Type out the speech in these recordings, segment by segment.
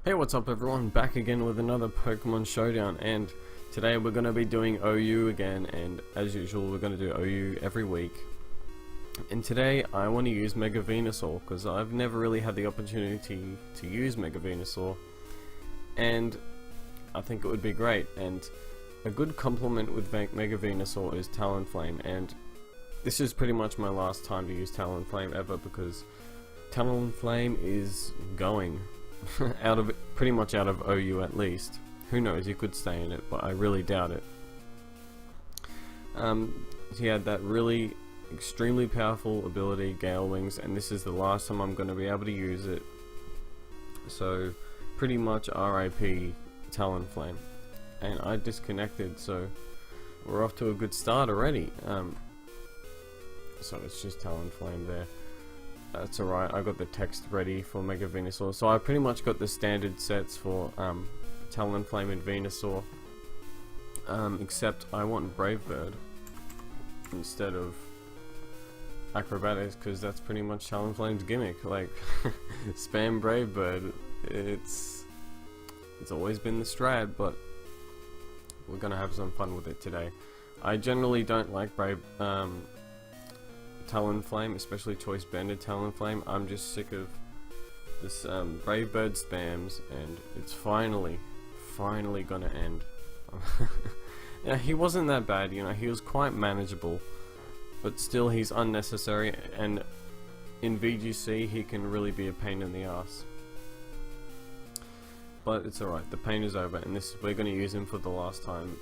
Hey, what's up everyone, back again with another Pokemon Showdown, and today we're going to be doing OU again, and as usual we're going to do OU every week. And today I want to use Mega Venusaur, because I've never really had the opportunity to use Mega Venusaur, and I think it would be great. And a good complement with Mega Venusaur is Talonflame, and this is pretty much my last time to use Talonflame ever, because Talonflame is going. Pretty much out of OU at least. Who knows, he could stay in it, but I really doubt it. He had that really extremely powerful ability, Gale Wings, and this is the last time I'm going to be able to use it. So pretty much RIP Talonflame. And I disconnected, so we're off to a good start already. So it's just Talonflame there. That's alright, I got the text ready for Mega Venusaur. So I pretty much got the standard sets for Talonflame and Venusaur. Except I want Brave Bird instead of Acrobatics, because that's pretty much Talonflame's gimmick. Like, spam Brave Bird. It's always been the strat, but we're gonna have some fun with it today. I generally don't like Talonflame, especially Choice Banded Talonflame. I'm just sick of this Brave Bird spams, and it's finally gonna end. Yeah, he wasn't that bad, you know, he was quite manageable, but still he's unnecessary, and in VGC he can really be a pain in the ass. But it's alright, the pain is over, and we're gonna use him for the last time,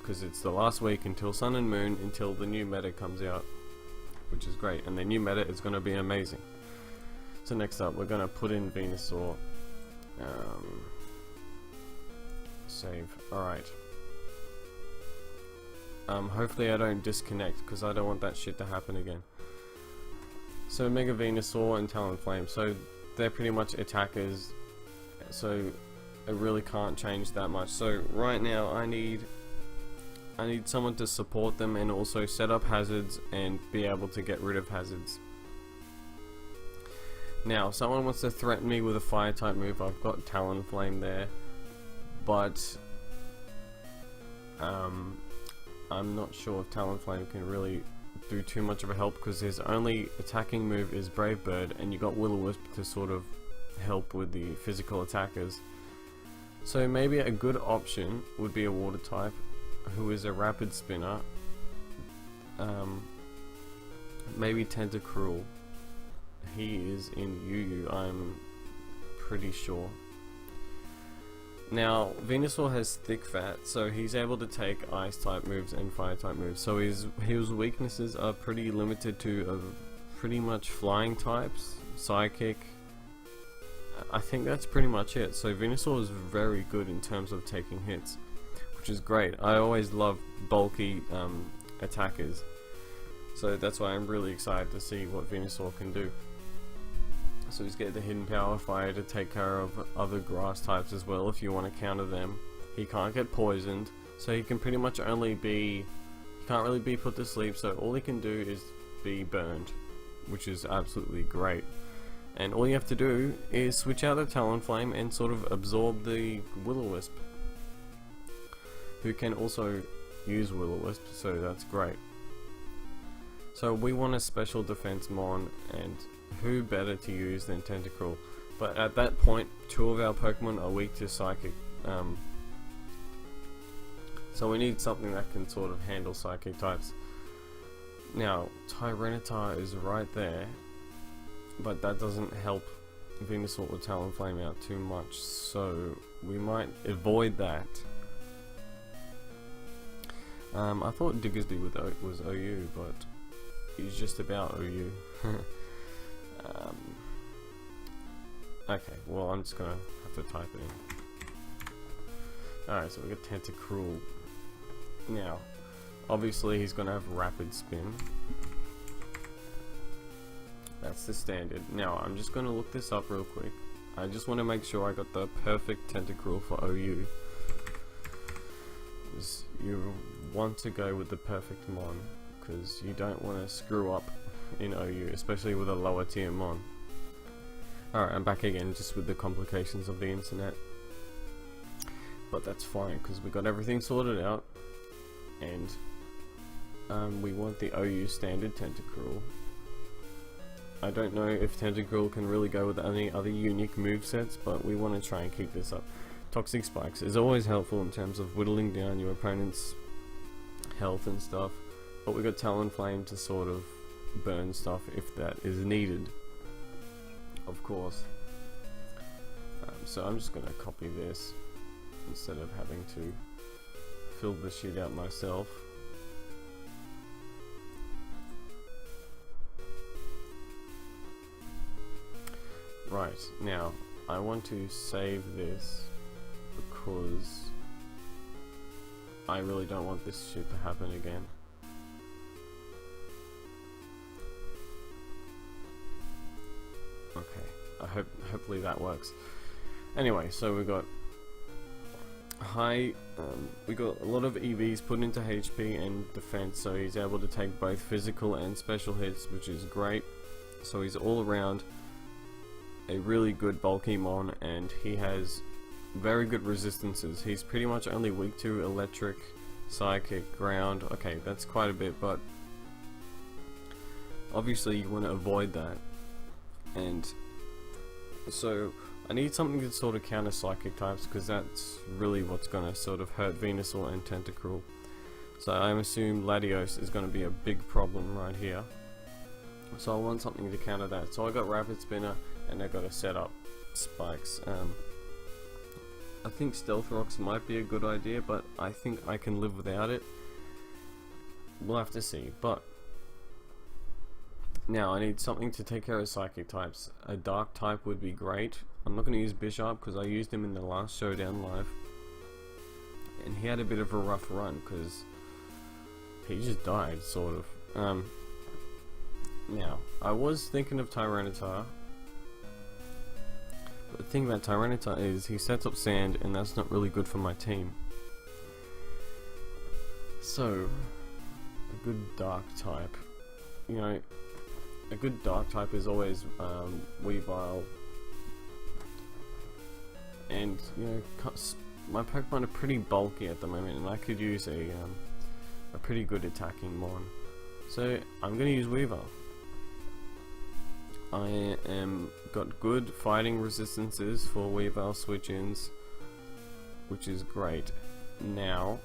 because it's the last week until Sun and Moon, until the new meta comes out, which is great, and the new meta is going to be amazing. So next up we're going to put in Venusaur. Save. Alright. Hopefully I don't disconnect, because I don't want that shit to happen again. So Mega Venusaur and Talonflame, so they're pretty much attackers, so I really can't change that much. So right now I need someone to support them and also set up hazards and be able to get rid of hazards. Now, if someone wants to threaten me with a fire type move, I've got Talonflame there, but I'm not sure if Talonflame can really do too much of a help, because his only attacking move is Brave Bird, and you got Will-O-Wisp to sort of help with the physical attackers. So maybe a good option would be a water type, who is a rapid spinner. Maybe Tentacruel. He is in UU, I'm pretty sure. Now, Venusaur has thick fat, so he's able to take ice type moves and fire type moves. So his weaknesses are pretty limited to pretty much flying types, psychic. I think that's pretty much it. So Venusaur is very good in terms of taking hits, which is great. I always love bulky attackers, so that's why I'm really excited to see what Venusaur can do. So he's got the hidden power fire to take care of other grass types as well if you want to counter them. He can't get poisoned, so he can pretty much only be, he can't really be put to sleep, so all he can do is be burned, which is absolutely great. And all you have to do is switch out the Talonflame and sort of absorb the Will-O-Wisp, who can also use Will-O-Wisp, so that's great. So we want a special defense mon, and who better to use than Tentacruel? But at that point, two of our Pokemon are weak to Psychic, so we need something that can sort of handle Psychic types. Now, Tyranitar is right there, but that doesn't help Venusaur or Talonflame out too much, so we might avoid that. I thought Diggersby was OU, but he's just about OU. Okay, well I'm just gonna have to type it in. Alright, so we got Tentacruel. Now, obviously he's gonna have Rapid Spin. That's the standard. Now, I'm just gonna look this up real quick. I just want to make sure I got the perfect Tentacruel for OU. You want to go with the perfect mon, because you don't want to screw up in OU, especially with a lower tier mon. Alright, I'm back again, just with the complications of the internet. But that's fine, because we got everything sorted out. And we want the OU standard Tentacruel. I don't know if Tentacruel can really go with any other unique movesets, but we want to try and keep this up. Toxic Spikes is always helpful in terms of whittling down your opponent's health and stuff. But we got Talonflame to sort of burn stuff if that is needed. Of course. So I'm just gonna copy this instead of having to fill the shit out myself. Right, now I want to save this because I really don't want this shit to happen again. Okay, hopefully that works. Anyway, so we got we got a lot of EVs put into HP and defense, so he's able to take both physical and special hits, which is great. So he's all around a really good bulky mon, and he has very good resistances. He's pretty much only weak to electric, psychic, ground. Okay, that's quite a bit, but obviously you want to avoid that. And so I need something to sort of counter psychic types, because that's really what's going to sort of hurt Venusaur and Tentacruel. So I assume Latios is going to be a big problem right here. So I want something to counter that. So I got Rapid Spinner, and I got to set up spikes. I think Stealth Rocks might be a good idea, but I think I can live without it. We'll have to see. But now I need something to take care of psychic types. A dark type would be great. I'm not going to use Bishop because I used him in the last Showdown live, and he had a bit of a rough run because he just died, sort of. Now I was thinking of Tyranitar. The thing about Tyranitar is he sets up sand, and that's not really good for my team. So, a good dark type. You know, a good dark type is always Weavile. And, you know, my Pokemon are pretty bulky at the moment, and I could use a pretty good attacking mon. So, I'm going to use Weavile. I got good fighting resistances for Weavile switch-ins, which is great. Now,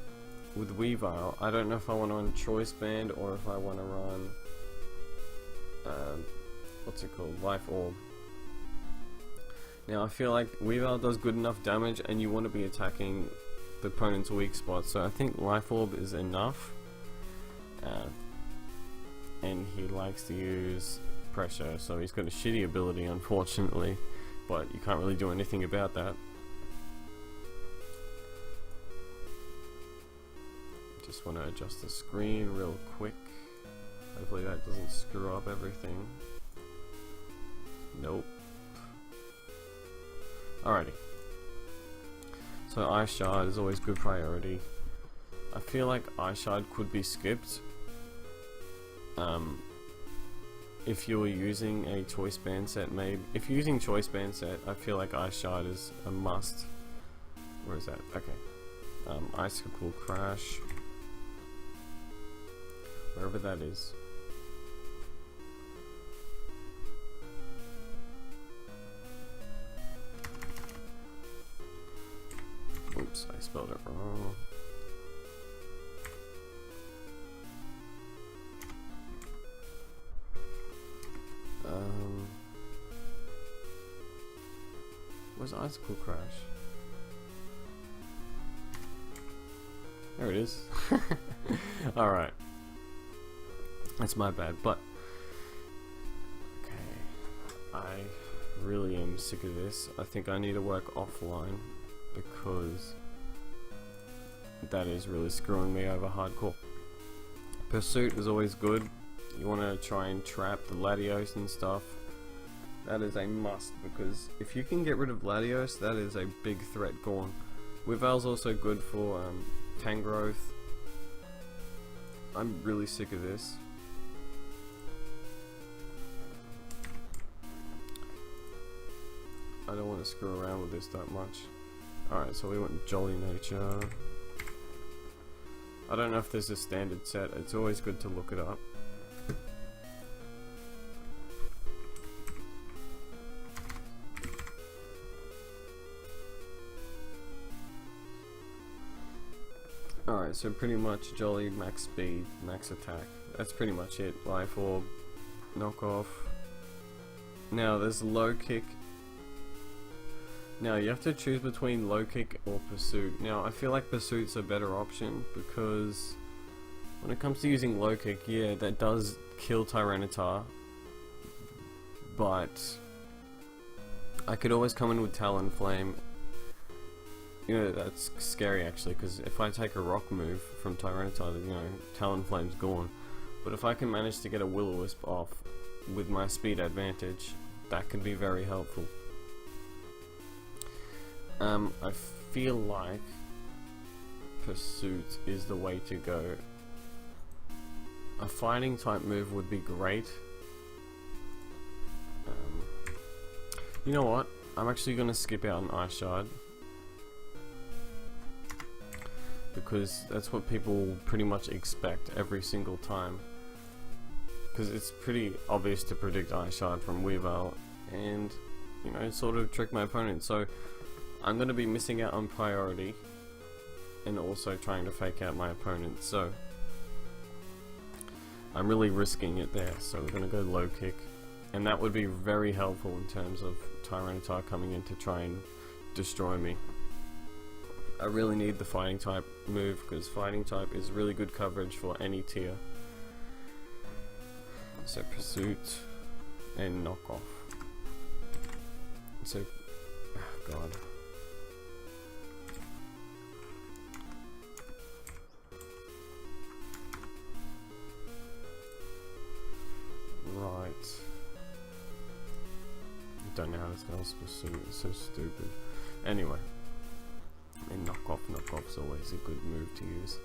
with Weavile, I don't know if I want to run Choice Band or if I want to run, what's it called, Life Orb. Now I feel like Weavile does good enough damage, and you want to be attacking the opponent's weak spots, so I think Life Orb is enough. And he likes to use pressure, so he's got a shitty ability, unfortunately, but you can't really do anything about that. Just want to adjust the screen real quick. Hopefully that doesn't screw up everything. Nope. Alrighty. So Ice Shard is always good priority. I feel like Ice Shard could be skipped. If you're using a Choice Band set, maybe. If you're using Choice Band set, I feel like Ice Shard is a must. Where is that? Okay. Icicle Crash. Wherever that is. Oops, I spelled it wrong. Where's Icicle Crash? There it is. Alright. That's my bad, but okay. I really am sick of this. I think I need to work offline because that is really screwing me over hardcore. Pursuit is always good. You want to try and trap the Latios and stuff. That is a must, because if you can get rid of Latios, that is a big threat gone. Weavile's also good for Tangrowth. I'm really sick of this. I don't want to screw around with this that much. Alright, so we went Jolly Nature. I don't know if there's a standard set. It's always good to look it up. Alright, so pretty much Jolly, max speed, max attack. That's pretty much it. Life Orb, knockoff. Now there's low kick. Now you have to choose between low kick or pursuit. Now I feel like pursuit's a better option because when it comes to using low kick, yeah, that does kill Tyranitar, but I could always come in with Talonflame. You know, that's scary actually, because if I take a rock move from Tyranitar, you know, Talonflame's gone. But if I can manage to get a Will-O-Wisp off with my speed advantage, that can be very helpful. I feel like Pursuit is the way to go. A fighting type move would be great. You know what? I'm actually going to skip out an Ice Shard, because that's what people pretty much expect every single time. Because it's pretty obvious to predict Ice Shard from Weavile and, you know, sort of trick my opponent. So I'm going to be missing out on priority and also trying to fake out my opponent. So I'm really risking it there. So we're going to go low kick, and that would be very helpful in terms of Tyranitar coming in to try and destroy me. I really need the fighting type move because fighting type is really good coverage for any tier. So Pursuit and knockoff. So, oh god. Right. Don't know how to spell Pursuit, it's so stupid. Anyway. And knockoff's always a good move to use.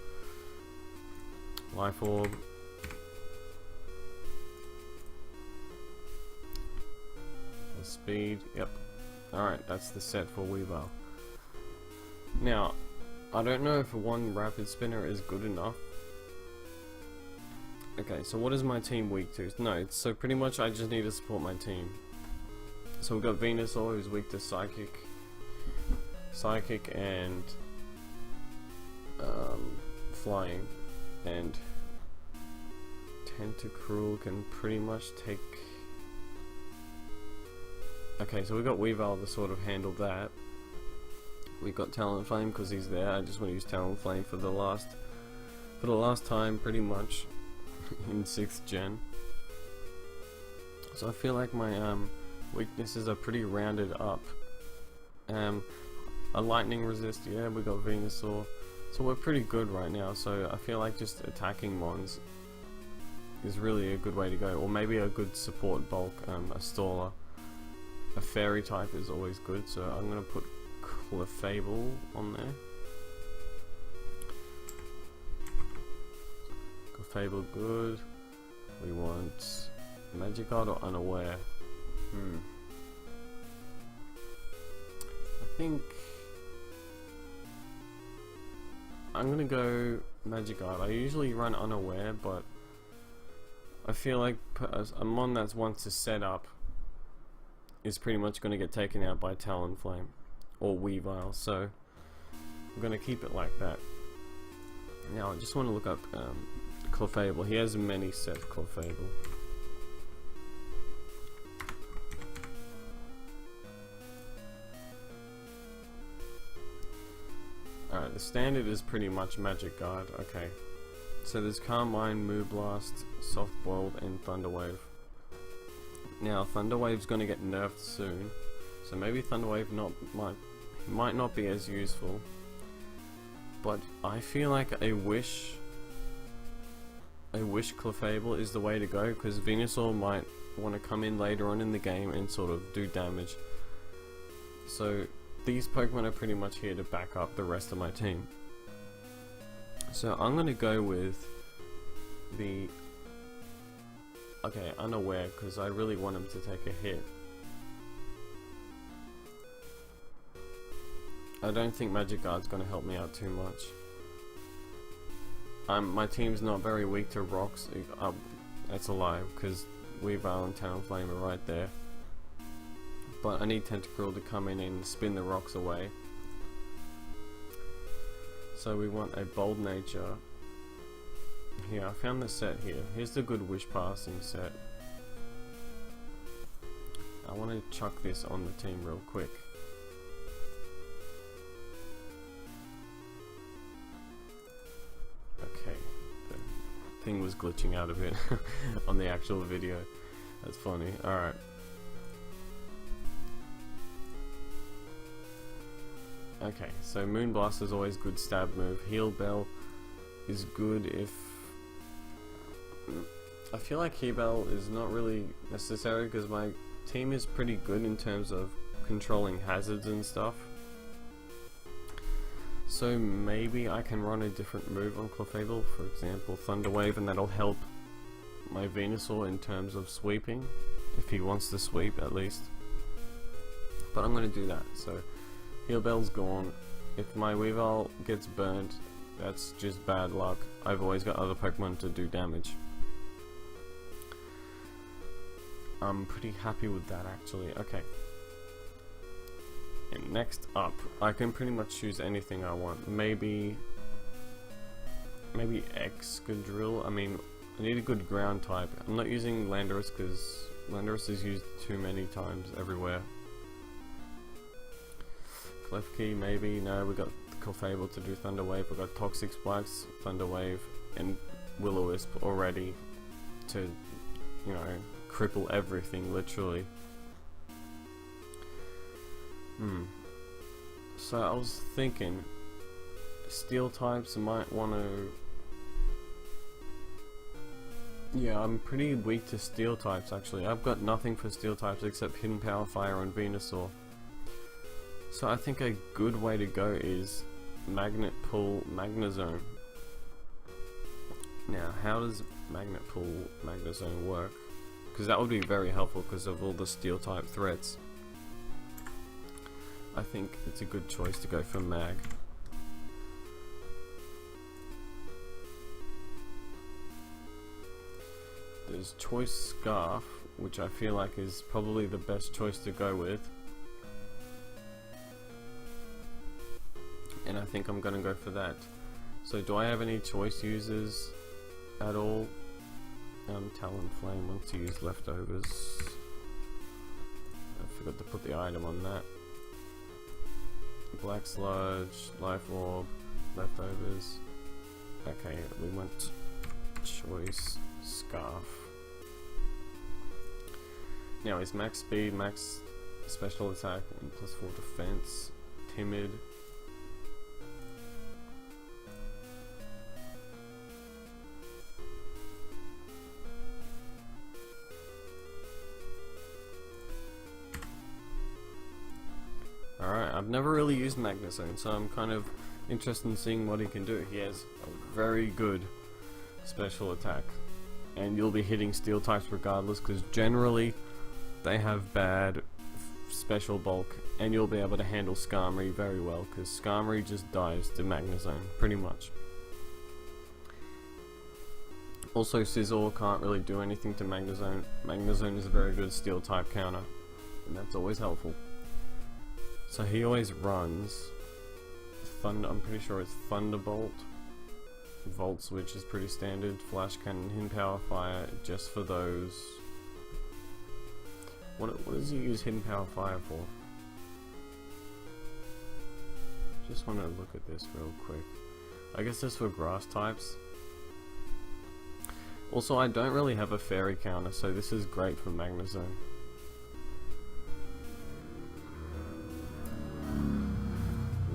Life Orb. The speed, yep. Alright, that's the set for Weavile. Now, I don't know if one Rapid Spinner is good enough. Okay, so what is my team weak to? No, so pretty much I just need to support my team. So we've got Venusaur, who's weak to Psychic and flying, and Tentacruel can pretty much take. Okay, so we got Weavile to sort of handle that. We got Talonflame because he's there. I just want to use Talonflame for the last time, pretty much in 6th gen. So I feel like my weaknesses are pretty rounded up. A lightning resist, yeah, we got Venusaur, so we're pretty good right now. So I feel like just attacking mons is really a good way to go, or maybe a good support bulk, a Staller. A fairy type is always good, so I'm gonna put Clefable on there. Clefable good. We want Magikarp or Unaware. I think I'm gonna go Magikarp. I usually run Unaware, but I feel like a mon that's wants to set up is pretty much going to get taken out by Talonflame or Weavile, so I'm going to keep it like that. Now I just want to look up Clefable. He has many sets Clefable. Alright, the standard is pretty much Magic Guard. Okay, so there's Carmine, Moonblast, Soft Boiled, and Thunder Wave. Now Thunder Wave's gonna get nerfed soon, so maybe Thunder Wave might not be as useful. But I feel like a Wish Clefable is the way to go, because Venusaur might want to come in later on in the game and sort of do damage. So these Pokemon are pretty much here to back up the rest of my team. So I'm gonna go with the Unaware, because I really want him to take a hit. I don't think Magic Guard's gonna help me out too much. My team's not very weak to rocks. That's a lie, because Weavile and Talonflame are right there. But I need Tentacruel to come in and spin the rocks away. So we want a Bold Nature. Here, I found the set here. Here's the good Wish Passing set. I want to chuck this on the team real quick. Okay, the thing was glitching out a bit on the actual video. That's funny. Alright. Okay, so Moonblast is always good stab move. Heal Bell is good if... I feel like Heal Bell is not really necessary because my team is pretty good in terms of controlling hazards and stuff. So maybe I can run a different move on Clefable, for example Thunder Wave, and that'll help my Venusaur in terms of sweeping, if he wants to sweep at least. But I'm going to do that, so Heal Bell's gone. If my Weavile gets burnt, that's just bad luck. I've always got other Pokemon to do damage. I'm pretty happy with that actually. Okay. And next up, I can pretty much choose anything I want. Maybe Excadrill. I mean, I need a good ground type. I'm not using Landorus because Landorus is used too many times everywhere. Klefki, maybe. No, we got Clefable to do Thunder Wave. We got Toxic Spikes, Thunder Wave, and Will-O-Wisp already to, you know, cripple everything literally. So I was thinking, Steel types might want to. Yeah, I'm pretty weak to Steel types actually. I've got nothing for Steel types except Hidden Power Fire on Venusaur. So I think a good way to go is Magnet Pull Magnezone. Now, how does Magnet Pull Magnezone work? Because that would be very helpful because of all the Steel type threats. I think it's a good choice to go for Mag. There's Choice Scarf, which I feel like is probably the best choice to go with. And I think I'm gonna go for that. So do I have any choice users at all? Talonflame wants to use Leftovers. I forgot to put the item on that. Black Sludge, Life Orb, Leftovers. Okay, we want Choice Scarf. Now is max speed, max special attack, and +4 defense, timid. Alright, I've never really used Magnezone, so I'm kind of interested in seeing what he can do. He has a very good special attack, and you'll be hitting Steel types regardless, because generally they have bad special bulk, and you'll be able to handle Skarmory very well, because Skarmory just dies to Magnezone, pretty much. Also, Scizor can't really do anything to Magnezone. Magnezone is a very good Steel type counter, and that's always helpful. So he always runs Thunder. I'm pretty sure it's Thunderbolt, Volt Switch is pretty standard, Flash Cannon, Hidden Power Fire just for those. What does he use Hidden Power Fire for? Just want to look at this real quick. I guess that's for grass types. Also, I don't really have a fairy counter, so this is great for Magnezone.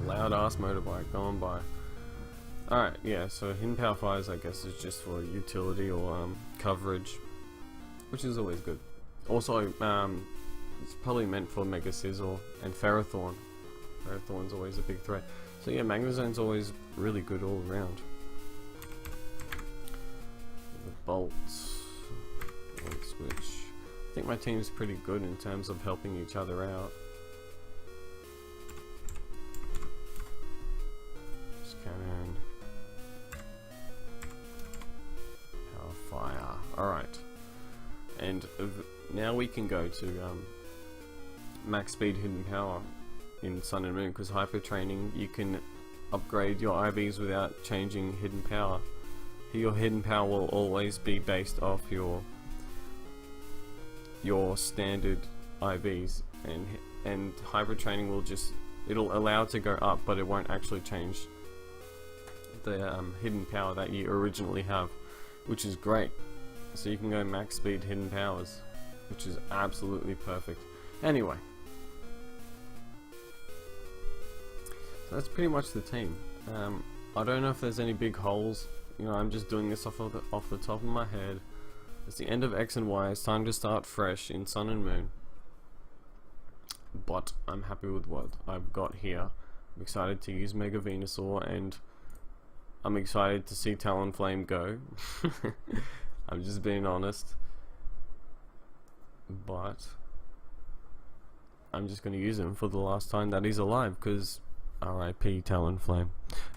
Loud ass motorbike going by. Alright, yeah, so Hidden Power Fires I guess is just for utility or coverage, which is always good. Also, it's probably meant for Mega Scizor and Ferrothorn. Ferrothorn's always a big threat. So yeah, Magnezone's always really good all around. The bolts, Volt Switch. I think my team's pretty good in terms of helping each other out. cannon. Power fire. Alright. And now we can go to max speed hidden power in Sun and Moon, because hyper training you can upgrade your IVs without changing hidden power. Your hidden power will always be based off your standard IVs, and hyper training will just, it'll allow it to go up, but it won't actually change the hidden power that you originally have, which is great. So you can go max speed hidden powers, which is absolutely perfect. Anyway, so that's pretty much the team. I don't know if there's any big holes. You know, I'm just doing this off the top of my head. It's the end of X and Y. It's time to start fresh in Sun and Moon. But I'm happy with what I've got here. I'm excited to use Mega Venusaur, and I'm excited to see Talonflame go. I'm just being honest. But I'm just going to use him for the last time that he's alive, because R.I.P. Talonflame.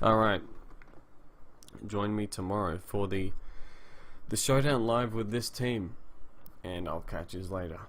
Alright. Join me tomorrow for the Showdown live with this team, and I'll catch you later.